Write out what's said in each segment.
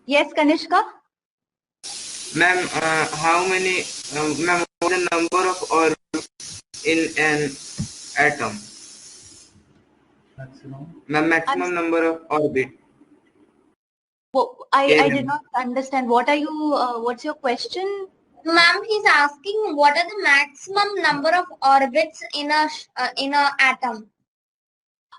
Yes, Kanishka? Ma'am, how many, ma'am, what is the number of orbits in an atom? Ma'am, maximum number of orbit. I did not understand. What are you, what's your question? Ma'am, he's asking what are the maximum number of orbits in a atom?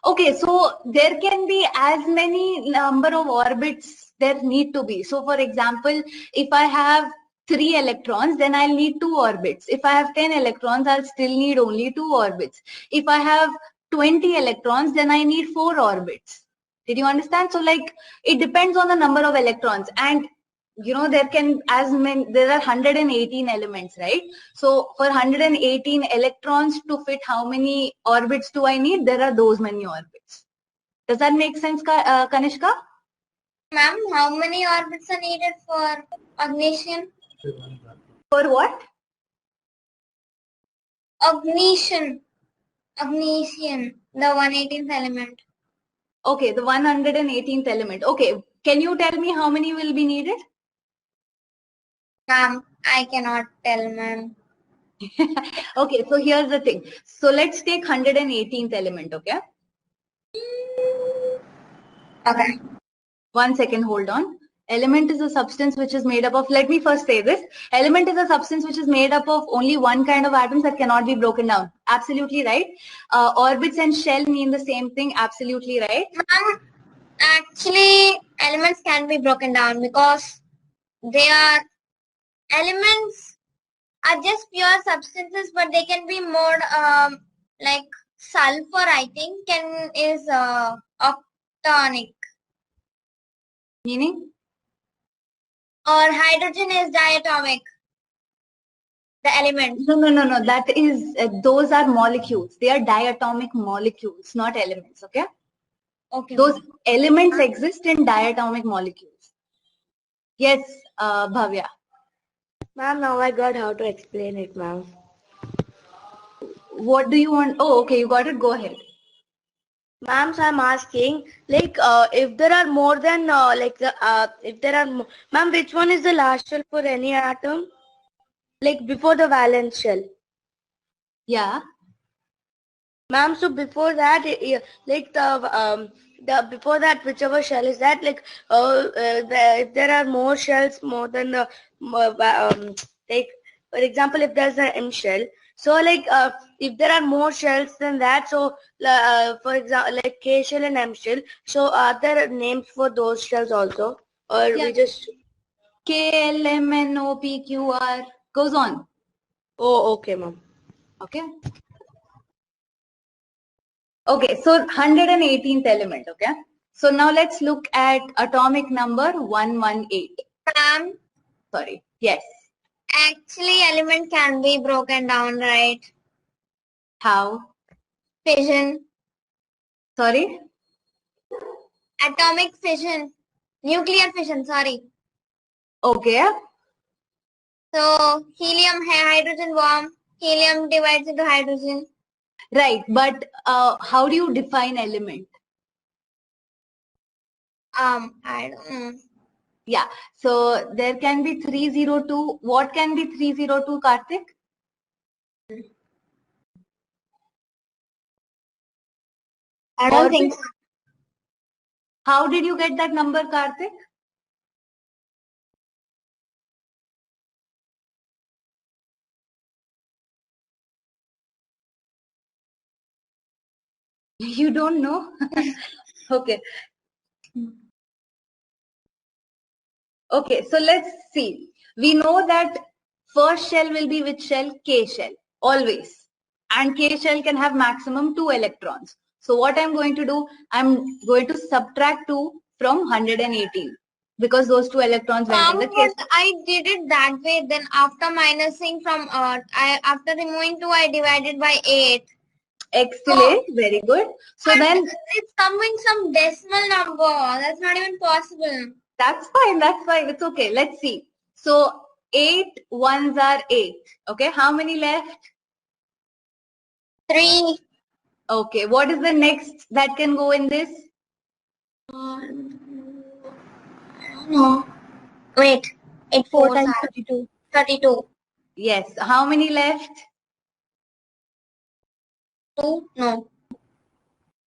Okay, so there can be as many number of orbits there need to be. So for example, if I have 3 electrons, then I'll need 2 orbits. If I have 10 electrons, I'll still need only 2 orbits. If I have 20 electrons, then I need 4 orbits. Did you understand? So like it depends on the number of electrons, and there can there are 118 elements, right? So for 118 electrons to fit, how many orbits do I need? There are those many orbits. Does that make sense, Kanishka? Ma'am, how many orbits are needed for ignition? For what? Ignition, the 118th element. Okay, the 118th element. Okay, can you tell me how many will be needed? Ma'am, I cannot tell, ma'am. Okay, so here's the thing. So let's take 118th element, okay? Okay. 1 second, hold on. Element is a substance which is made up of, let me first say this. Element is a substance which is made up of only one kind of atoms that cannot be broken down. Absolutely right. Orbits and shell mean the same thing. Absolutely right. Ma'am, actually, elements can be broken down because they are elements are just pure substances, but they can be more like sulfur, I think, is octonic. Meaning? Or hydrogen is diatomic. The element. No. That is, those are molecules. They are diatomic molecules, not elements, okay? Okay. Those elements exist in diatomic molecules. Yes, Bhavya. Ma'am, now I got how to explain it, ma'am. What do you want? Oh, okay, you got it. Go ahead. Ma'am, so I'm asking, like, if there are more than, if there are, ma'am, which one is the last shell for any atom? Like, before the valence shell. Yeah. Ma'am, so before that, like the before that, whichever shell is that, like, if there are more shells more than the, like, for example, if there's an M shell, so like, if there are more shells than that, so for example, like K shell and M shell, so are there names for those shells also, or Yeah. we just K, L, M, N, O, P, Q, R goes on. Oh, okay, ma'am. Okay. Okay, so 118th element, okay? So now let's look at atomic number 118. Ma'am, sorry. Yes. Actually, element can be broken down, right? How? Fission. Sorry? Atomic fission. Nuclear fission, sorry. Okay. So, helium, hydrogen bomb. Helium divides into hydrogen. Right, but how do you define element? I don't know. Yeah, so there can be 302. What can be 302, Karthik? I don't think so. How did you get that number, Karthik? You don't know? Okay. Okay, so let's see. We know that first shell will be which shell? K shell, always. And K shell can have maximum 2 electrons. So what I'm going to do, I'm going to subtract 2 from 118 because those 2 electrons went in the K shell. I did it that way. Then after minusing from, after removing 2, I divided by 8. Excellent, very good. So then it's coming some decimal number. That's not even possible. That's fine. It's okay. Let's see. So 8 ones are 8. Okay, how many left? 3. Okay, what is the next that can go in this? I don't know. Wait, 8 4 4 times are 32. 32. Yes. How many left? 2? No.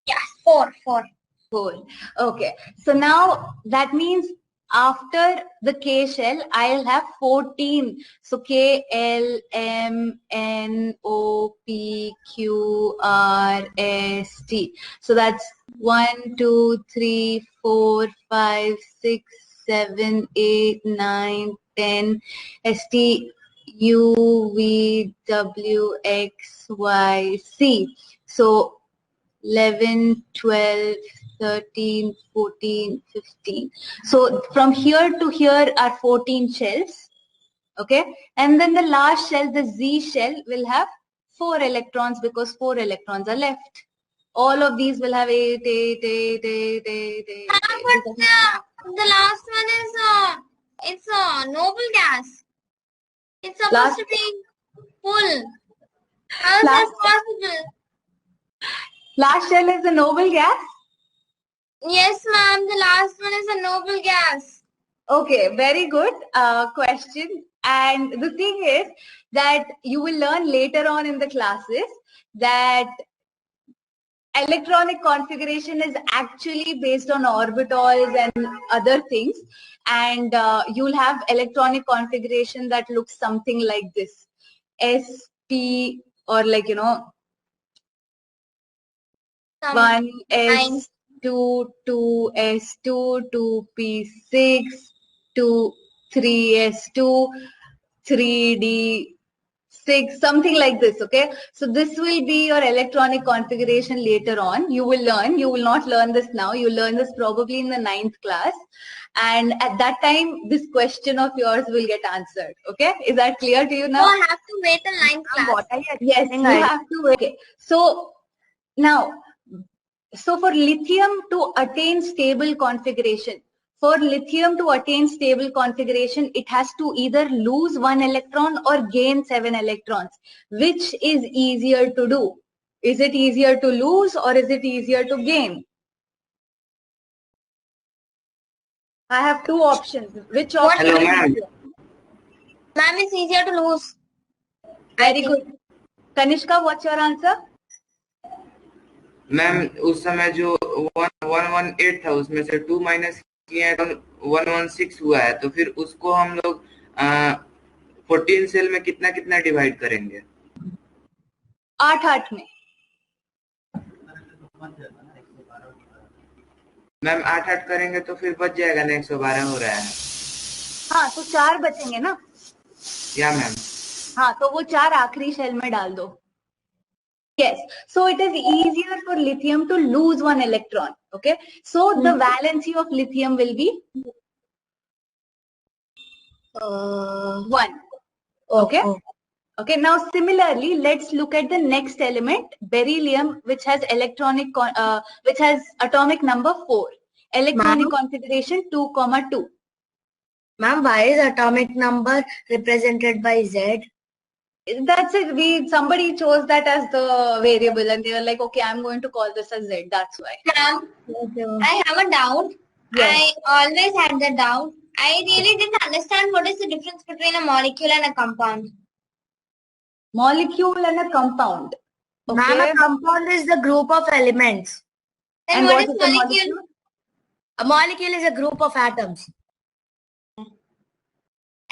Yes, 4. 4. 4. Okay. So now that means after the K shell, I'll have 14. So K, L, M, N, O, P, Q, R, S, T. So that's 1, 2, 3, 4, 5, 6, 7, 8, 9, 10, S, T, U, V, W, X, Y, C. So 11, 12, 13, 14, 15. So from here to here are 14 shells. Okay. And then the last shell, the Z shell, will have 4 electrons because 4 electrons are left. All of these will have 8, 8, 8, 8, 8, 8. But the last one is it's a noble gas. It's supposed Last- to be full. How is that Last- possible? Last shell is a noble gas. Yes, ma'am. The last one is a noble gas. Okay, very good question. And the thing is that you will learn later on in the classes that electronic configuration is actually based on orbitals and other things. And you'll have electronic configuration that looks something like this. SP or like, 1 S2, 2 S2, 2 P6, 2 3 S2, 3D6, something like this. Okay, so this will be your electronic configuration later on. You will not learn this now. You learn this probably in the 9th class, and at that time this question of yours will get answered. Okay, is that clear to you now? So I have to wait till 9th class. Yes, you have to wait. Okay. So now, so for lithium to attain stable configuration, it has to either lose 1 electron or gain 7 electrons. Which is easier to do? Is it easier to lose or is it easier to gain? I have 2 options. Which option Hello, is ma'am. easier? Ma'am, it's easier to lose. Very good. Kanishka, what's your answer? Ma'am उस समय जो 118 था उसमें से 2 minus किए तो 116 हुआ है, तो फिर उसको हम लोग 14 सेल में कितना कितना डिवाइड करेंगे? 8 में। मैम 8 करेंगे तो फिर बच जाएगा ना, 112 हो रहा है। हाँ, तो 4 बचेंगे ना? या मैम। हाँ, तो वो 4 आखिरी शेल में डाल दो। Yes, so it is easier for lithium to lose 1 electron. Okay, so the valency of lithium will be 1. Okay. Okay. Now similarly, let's look at the next element, beryllium, which has atomic number 4, electronic configuration 2,2. Ma'am, why is atomic number represented by Z? That's it. Somebody chose that as the variable, and they were like, okay, I'm going to call this as Z. That's why. Ma'am, I have a doubt. Yes. I always had the doubt. I really didn't understand what is the difference between a molecule and a compound. Molecule and a compound. Okay. Ma'am, a compound is the group of elements. Then And what what is is the molecule? A molecule is a group of atoms.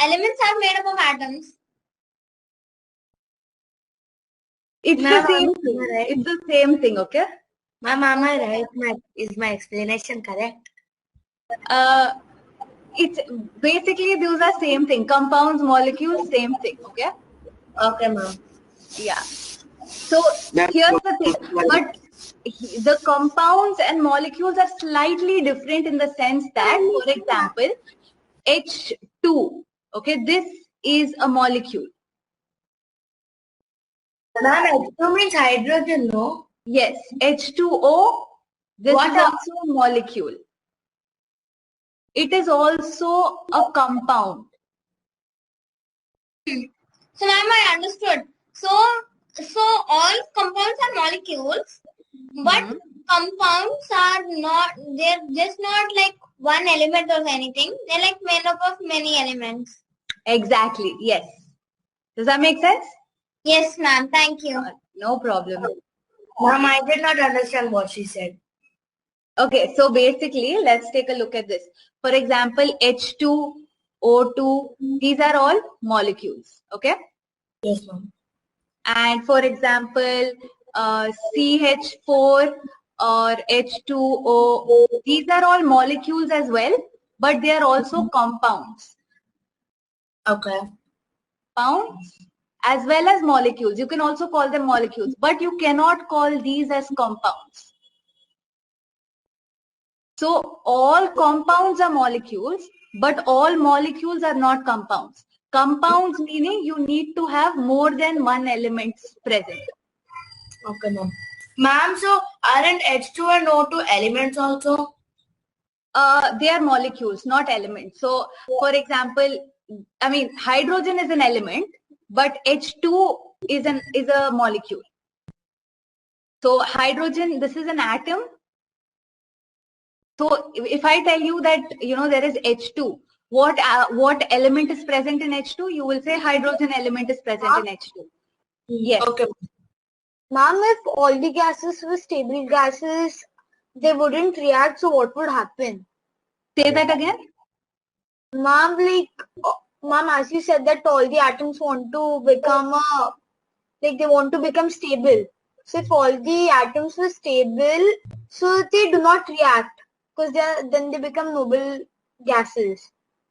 Elements are made up of atoms. It's Ma'am, the same am I thing. right? It's the same thing, okay? Ma'am, am I right? Is my explanation correct? It's basically those are same thing. Compounds, molecules, same thing, okay? Okay, ma'am. Yeah. So here's the thing. But the compounds and molecules are slightly different in the sense that, for example, H2, okay, this is a molecule. Ma'am, H2 means hydrogen, no? Yes, H2O, this What is also a molecule. It is also a compound. So ma'am, I understood. So all compounds are molecules, but compounds are not, they're just not like one element or anything. They're like made up of many elements. Exactly. Yes. Does that make sense? Yes, ma'am. Thank you. No problem. Ma'am, I did not understand what she said. Okay, so basically, let's take a look at this. For example, H2, O2, these are all molecules. Okay. Yes, ma'am. And for example, CH4 or H2O, these are all molecules as well, but they are also compounds. Okay. Compounds as well as molecules. You can also call them molecules, but you cannot call these as compounds. So all compounds are molecules, but all molecules are not compounds. Compounds meaning you need to have more than one element present. Okay, ma'am. Ma'am, so aren't H2 and O2 elements also? They are molecules, not elements. So, for example, I mean, hydrogen is an element, but H2 is a molecule. So, hydrogen, this is an atom. So, if I tell you that there is H2, what element is present in H2? You will say hydrogen element is present in H2. Yes. Okay. Ma'am, if all the gases were stable gases, they wouldn't react. So what would happen? Say that again. Ma'am, ma'am, as you said that all the atoms want to become they want to become stable. So if all the atoms were stable, so they do not react because then they become noble gases.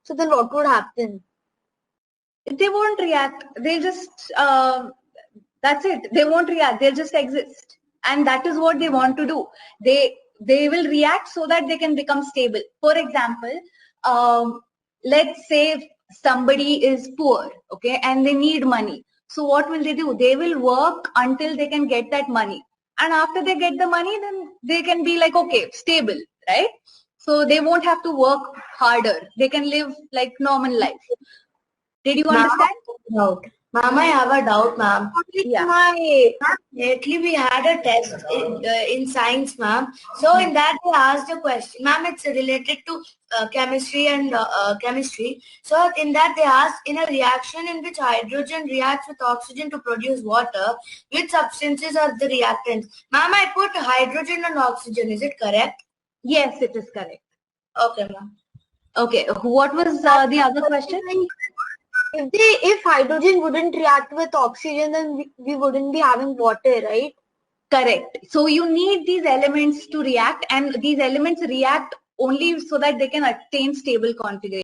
So then what would happen? They won't react. They'll just that's it. They won't react. They'll just exist, and that is what they want to do. They will react so that they can become stable. For example, let's say somebody is poor, okay, and they need money. So what will they do? They will work until they can get that money, and after they get the money, then they can be like, okay, stable, right? So they won't have to work harder. They can live like normal life. Did you understand? Doubt. Ma'am, I have a doubt, ma'am. Yeah. Lately we had a test in science, ma'am. So in that they asked a question. Ma'am, it's related to chemistry and chemistry. So in that they asked, in a reaction in which hydrogen reacts with oxygen to produce water, which substances are the reactants? Ma'am, I put hydrogen and oxygen. Is it correct? Yes, it is correct. Okay, ma'am. Okay. What was the other question? If hydrogen wouldn't react with oxygen, then we wouldn't be having water, right? Correct. So you need these elements to react, and these elements react only so that they can attain stable configuration.